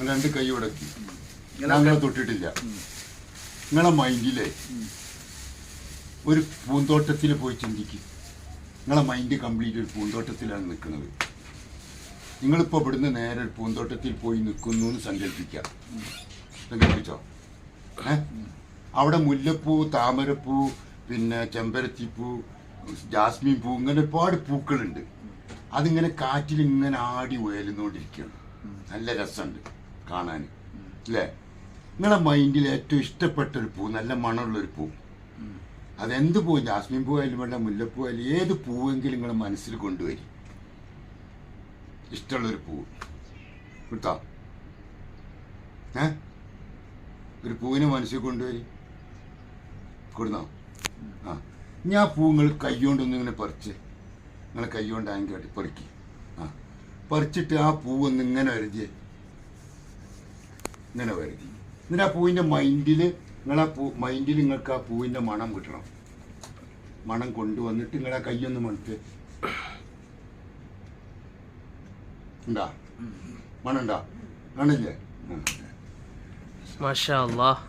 2 കൈ ഉടക്കി. ഞങ്ങളെ തൊട്ടിട്ടില്ല. നിങ്ങളെ മൈൻഡിലെ ഒരു പൂന്തോട്ടത്തിൽ പോയി ചിന്തിക്കും. നിങ്ങളെ മൈൻഡ് കംപ്ലീറ്റ് ഒരു പൂന്തോട്ടത്തിലാണ് നിൽക്കുന്നത്. നിങ്ങളിപ്പോൾ ഇവിടുന്ന് നേരെ ഒരു പൂന്തോട്ടത്തിൽ പോയി നിൽക്കുന്നു എന്ന് സങ്കല്പിച്ചോ? അവിടെ മുല്ലപ്പൂ, താമരപ്പൂ, പിന്നെ ചെമ്പരത്തിപ്പൂ, ജാസ്മിൻ പൂ, ഇങ്ങനെ ഒരുപാട് പൂക്കളുണ്ട്. അതിങ്ങനെ കാറ്റിൽ ഇങ്ങനെ ആടി ഉയരുന്നോണ്ടിരിക്കുകയാണ്. നല്ല രസമുണ്ട് കാണാൻ അല്ലേ? നിങ്ങളെ മൈൻഡിൽ ഏറ്റവും ഇഷ്ടപ്പെട്ട ഒരു പൂ, നല്ല മണമുള്ളൊരു പൂ, അതെന്ത് പൂ, ജാസ്മിൻ പൂ ആയാലും വേണ്ട, മുല്ലപ്പൂ ആയാലും ഏത് പൂവെങ്കിലും നിങ്ങളെ മനസ്സിൽ കൊണ്ടുവരും. ഇഷ്ടമുള്ളൊരു പൂ കിട്ടാ. ഒരു പൂവിനെ മനസ്സിൽ കൊണ്ടുവരും. കൊടുന്നോ? ഞാൻ പൂ നിങ്ങൾ കൈകൊണ്ടൊന്നും ഇങ്ങനെ പറിച്ച്, നിങ്ങളെ കൈകൊണ്ട് ആങ്കി പറിക്കും. പറിച്ചിട്ട് ആ പൂവൊന്ന് ഇങ്ങനെ വരുതിയേ, ഇങ്ങനെ വരുതി. എന്നിട്ട് ആ പൂവിൻ്റെ മൈൻഡിൽ, മൈൻഡിൽ നിങ്ങൾക്ക് ആ പൂവിൻ്റെ മണം കിട്ടണം. മണം കൊണ്ടുവന്നിട്ട് നിങ്ങളെ കൈയൊന്ന് മണത്ത്. ഉണ്ടാ മണുണ്ടാ? ആണില്ലേ? മാഷാ അല്ലാഹ്.